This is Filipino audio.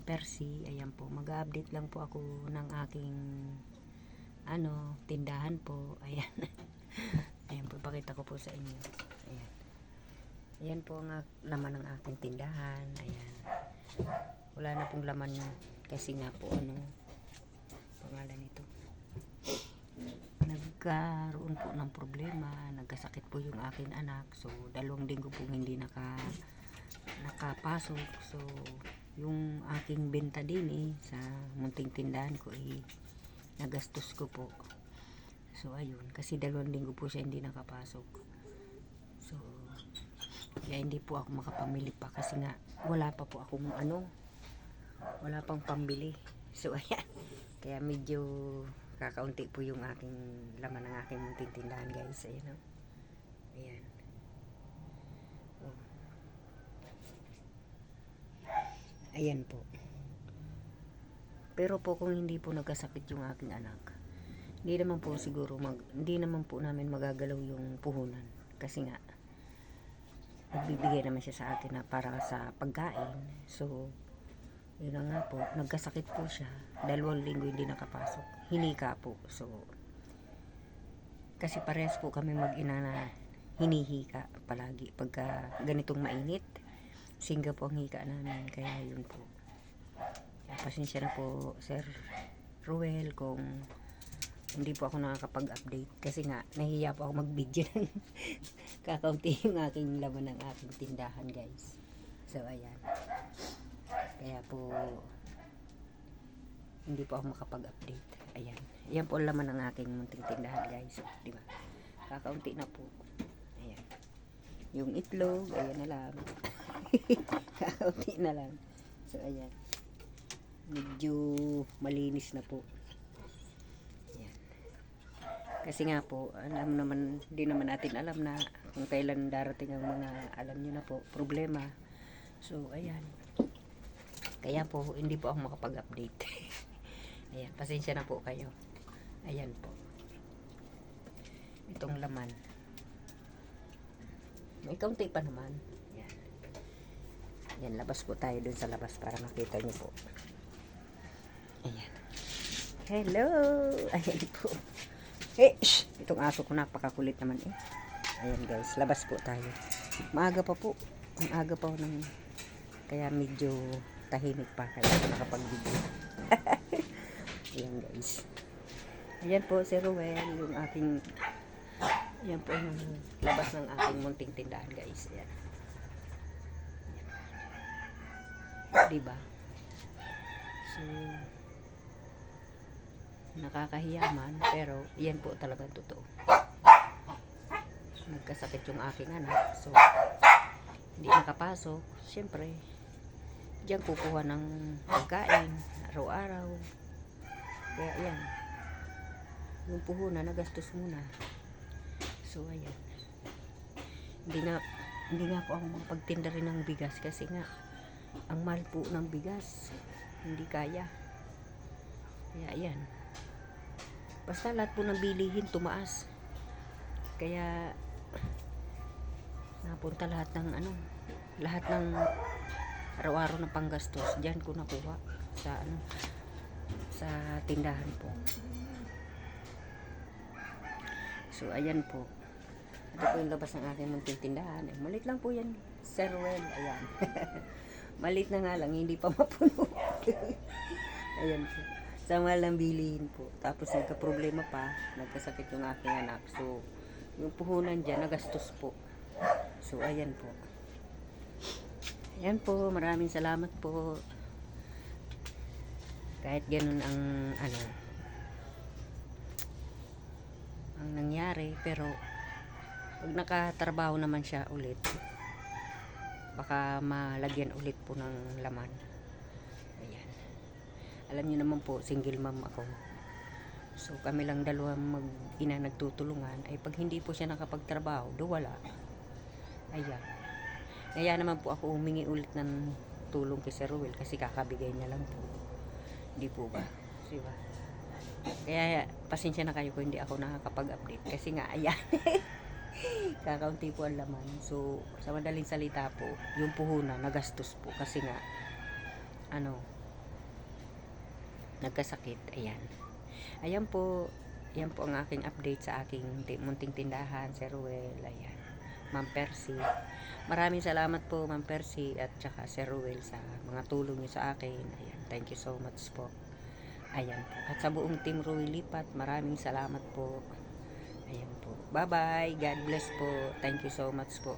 Percy. Ayan po, mag-update lang po ako ng aking tindahan po. Ayan. Ayan po, pakita ko po sa inyo. Ayan. Ayan po ang laman ng aking tindahan. Ayan. Wala na pong laman kasi nga po pangalan nito. Nagkaroon po ng problema, nagkasakit po yung aking anak. So 2 linggo po hindi nakapasok. So yung aking benta din sa munting tindahan ko nagastos ko po. So ayun, kasi 2 linggo po siya hindi nakapasok. So kaya hindi po ako makapamili pa kasi nga wala pa po akong wala pang pambili. So ayan, kaya medyo kakaunti po yung aking laman ng aking munting tindahan, guys. Ayan, ayan. Ayan po. Pero po kung hindi po nagkasakit yung aking anak, hindi naman po siguro hindi naman po namin magagalaw yung puhunan kasi nga nagbibigay naman siya sa atin na para sa pagkain. So yun na nga po, nagkasakit po siya, 2 linggo hindi nakapasok, hinika po. So kasi parehas po kami mag-ina na hinihika palagi pagka ganitong mainit. Singga po ang hika namin, kaya yun po. Kaya pasensya na po Sir Ruel kung hindi po ako nakakapag-update kasi nga nahihiya po ako mag-video ng kakaunti yung aking laman ng aking tindahan, guys. So ayan, kaya po hindi po ako makapag-update. Ayan, ayan po ang laman ng aking munting tindahan, guys. Di ba? Kakaunti na po. Ayan, yung itlog, ayan na lang. Kakaunti na lang. So ayan, medyo malinis na po. Ayan. Kasi nga po, hindi naman natin alam na kung kailan darating ang mga, alam nyo na po, problema. So ayan, kaya po hindi po ako makapag-update. Ayan, pasensya na po kayo. Ayan po, itong laman may kaunti pa naman. Ayan. Ayan, labas po tayo dun sa labas para makita nyo po. Ayan, hello. Ayan po. Itong aso ko napakakulit naman Ayan, guys, labas po tayo. Maaga pa po, ang aga pa ng, kaya medyo tahimik pa, kaya ako nakapag-video. Ayan, guys. Ayan po si Ruel, yung aking, ayan po yung labas ng aking munting tindahan, guys. Ayan. Ayan. Diba? So nakakahiyaman, pero yan po talagang totoo. Nagkasakit yung aking anak, so hindi nakapasok. Siyempre diyan kukuha ng pagkain araw-araw. Kaya yan, yung puhunan nagastos muna. So ayan, hindi nga po ako makapagtinda rin ng bigas kasi nga ang mahal po ng bigas, hindi kaya. Kaya ayan, basta lahat po ng bilihin tumaas, kaya napunta lahat ng lahat ng araw-araw na panggastos diyan ko nakuha sa tindahan po. So ayan po, ito po yung labas ng aking munting tindahan. Malit lang po yan, Sir Ruel. Ayan. Malit na nga lang, hindi pa mapuno. Ayan po, sa mahal ng bilihin po. Tapos nagka-problema pa, nagkasakit yung aking anak. So yung puhunan dyan nagastos po. So ayan po. Ayan po, maraming salamat po. Kahit ganun ang ang nangyari, pero pag nakatrabaho naman siya ulit, baka malagyan ulit po ng laman. Ayan. Alam niyo naman po, single mom ako. So kami lang dalawang mag-ina nagtutulungan. Ay pag hindi po siya nakapagtrabaho, wala. Ayan. Kaya naman po ako humingi ulit ng tulong kay Sir Ruel kasi kakabigay niya lang po. Hindi po ba? Diba? Kaya pasensya na kayo kung hindi ako nakakapag-update kasi nga ayan. Kakaunti po ang laman. So sa madaling salita po, yung puhunan nagastos po kasi nga nagkasakit. Ayan. Ayan po. Ayan po ang aking update sa aking munting tindahan, Sir Ruel. Ayan. Ma'am Percy. Maraming salamat po, Ma'am Percy at saka Sir Ruel sa mga tulong niyo sa akin. Ayan. Thank you so much po. Ayan po. At sa buong team Ruel Lipat, maraming salamat po. Ayan po. Bye-bye. God bless po. Thank you so much po.